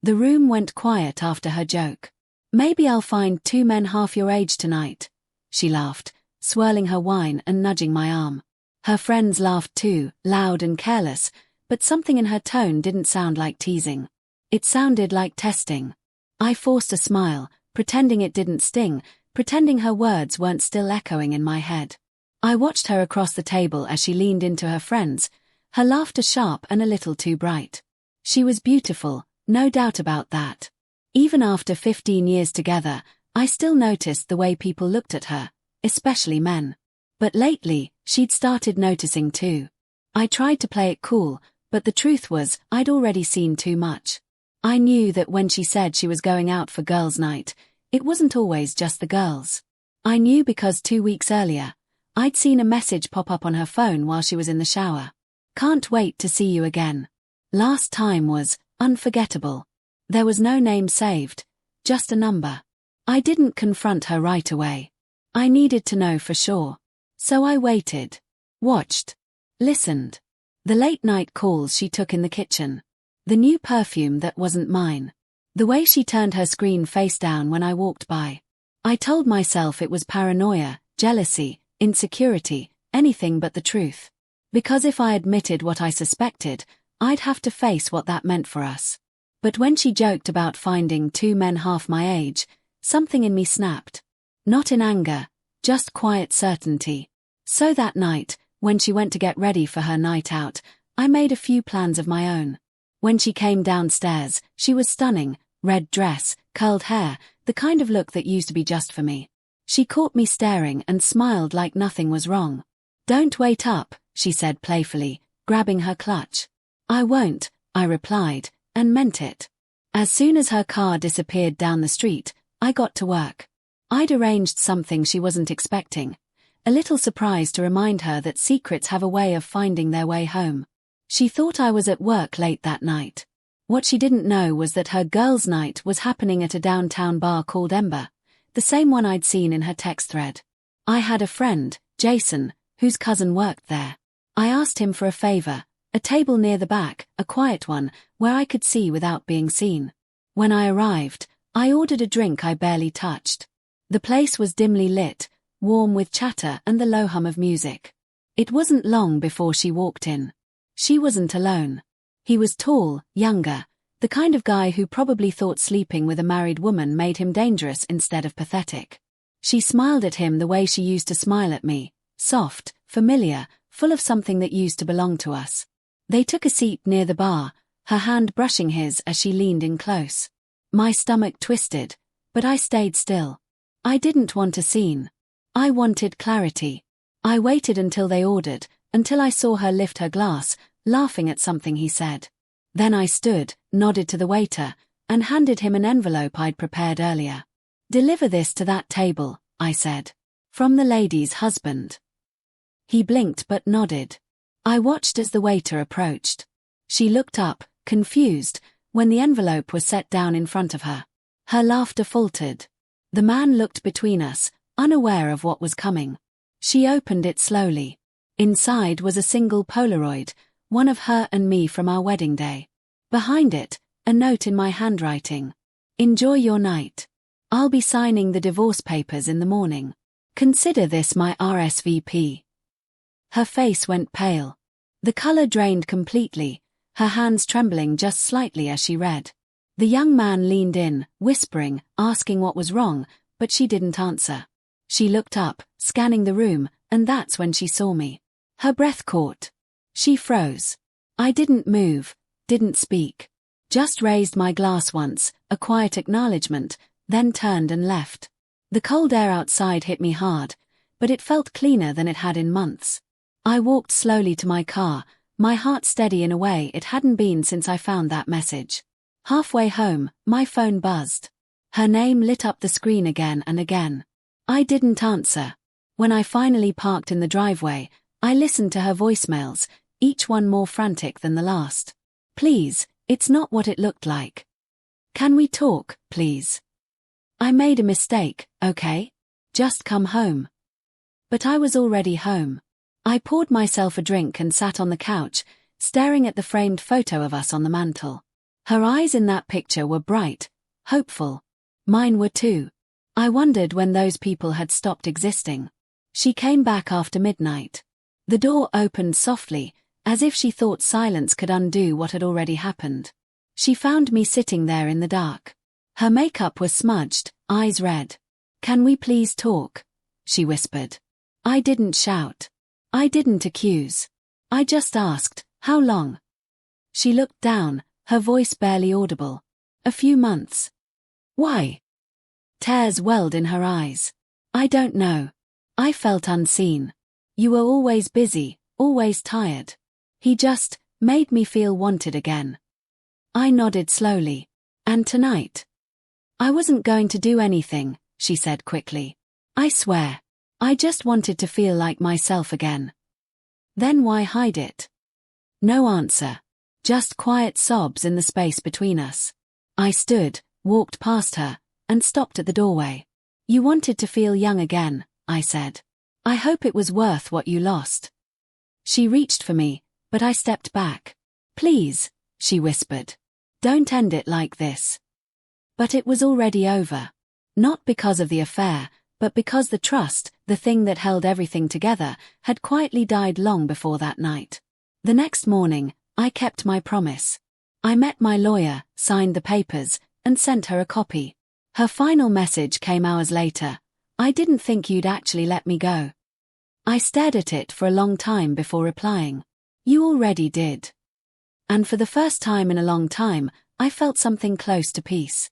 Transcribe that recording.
The room went quiet after her joke. "Maybe I'll find 2 men half your age tonight," she laughed, swirling her wine and nudging my arm. Her friends laughed too, loud and careless, but something in her tone didn't sound like teasing. It sounded like testing. I forced a smile, pretending it didn't sting, pretending her words weren't still echoing in my head. I watched her across the table as she leaned into her friends, her laughter sharp and a little too bright. She was beautiful, no doubt about that. Even after 15 years together, I still noticed the way people looked at her, especially men. But lately, she'd started noticing too. I tried to play it cool, but the truth was, I'd already seen too much. I knew that when she said she was going out for girls' night, it wasn't always just the girls. I knew because 2 weeks earlier, I'd seen a message pop up on her phone while she was in the shower. "Can't wait to see you again." Last time was unforgettable. There was no name saved, just a number. I didn't confront her right away. I needed to know for sure. So I waited, watched, listened. The late-night calls she took in the kitchen. The new perfume that wasn't mine. The way she turned her screen face down when I walked by. I told myself it was paranoia, jealousy, insecurity, anything but the truth. Because if I admitted what I suspected, I'd have to face what that meant for us. But when she joked about finding 2 men half my age, something in me snapped. Not in anger, just quiet certainty. So that night, when she went to get ready for her night out, I made a few plans of my own. When she came downstairs, she was stunning, red dress, curled hair, the kind of look that used to be just for me. She caught me staring and smiled like nothing was wrong. "Don't wait up," she said playfully, grabbing her clutch. "I won't," I replied, and meant it. As soon as her car disappeared down the street, I got to work. I'd arranged something she wasn't expecting. A little surprised to remind her that secrets have a way of finding their way home. She thought I was at work late that night. What she didn't know was that her girls' night was happening at a downtown bar called Ember, the same one I'd seen in her text thread. I had a friend, Jason, whose cousin worked there. I asked him for a favor, a table near the back, a quiet one, where I could see without being seen. When I arrived, I ordered a drink I barely touched. The place was dimly lit, warm with chatter and the low hum of music. It wasn't long before she walked in. She wasn't alone. He was tall, younger, the kind of guy who probably thought sleeping with a married woman made him dangerous instead of pathetic. She smiled at him the way she used to smile at me, soft, familiar, full of something that used to belong to us. They took a seat near the bar, her hand brushing his as she leaned in close. My stomach twisted, but I stayed still. I didn't want a scene. I wanted clarity. I waited until they ordered, until I saw her lift her glass, laughing at something he said. Then I stood, nodded to the waiter, and handed him an envelope I'd prepared earlier. "Deliver this to that table," I said. "From the lady's husband." He blinked but nodded. I watched as the waiter approached. She looked up, confused, when the envelope was set down in front of her. Her laughter faltered. The man looked between us, unaware of what was coming. She opened it slowly. Inside was a single Polaroid, one of her and me from our wedding day. Behind it, a note in my handwriting. "Enjoy your night. I'll be signing the divorce papers in the morning. Consider this my RSVP." Her face went pale. The color drained completely, her hands trembling just slightly as she read. The young man leaned in, whispering, asking what was wrong, but she didn't answer. She looked up, scanning the room, and that's when she saw me. Her breath caught. She froze. I didn't move, didn't speak. Just raised my glass once, a quiet acknowledgement, then turned and left. The cold air outside hit me hard, but it felt cleaner than it had in months. I walked slowly to my car, my heart steady in a way it hadn't been since I found that message. Halfway home, my phone buzzed. Her name lit up the screen again and again. I didn't answer. When I finally parked in the driveway, I listened to her voicemails, each one more frantic than the last. "Please, it's not what it looked like. Can we talk, please? I made a mistake, okay? Just come home." But I was already home. I poured myself a drink and sat on the couch, staring at the framed photo of us on the mantel. Her eyes in that picture were bright, hopeful. Mine were too. I wondered when those people had stopped existing. She came back after midnight. The door opened softly, as if she thought silence could undo what had already happened. She found me sitting there in the dark. Her makeup was smudged, eyes red. "Can we please talk?" she whispered. I didn't shout. I didn't accuse. I just asked, "How long?" She looked down, her voice barely audible. "A few months." "Why?" Tears welled in her eyes. "I don't know. I felt unseen. You were always busy, always tired. He just made me feel wanted again." I nodded slowly. "And tonight?" "I wasn't going to do anything," she said quickly. "I swear. I just wanted to feel like myself again." "Then why hide it?" No answer. Just quiet sobs in the space between us. I stood, walked past her, and stopped at the doorway. "You wanted to feel young again," I said. "I hope it was worth what you lost." She reached for me, but I stepped back. "Please," she whispered. "Don't end it like this." But it was already over. Not because of the affair, but because the trust, the thing that held everything together, had quietly died long before that night. The next morning, I kept my promise. I met my lawyer, signed the papers, and sent her a copy. Her final message came hours later. "I didn't think you'd actually let me go." I stared at it for a long time before replying. "You already did." And for the first time in a long time, I felt something close to peace.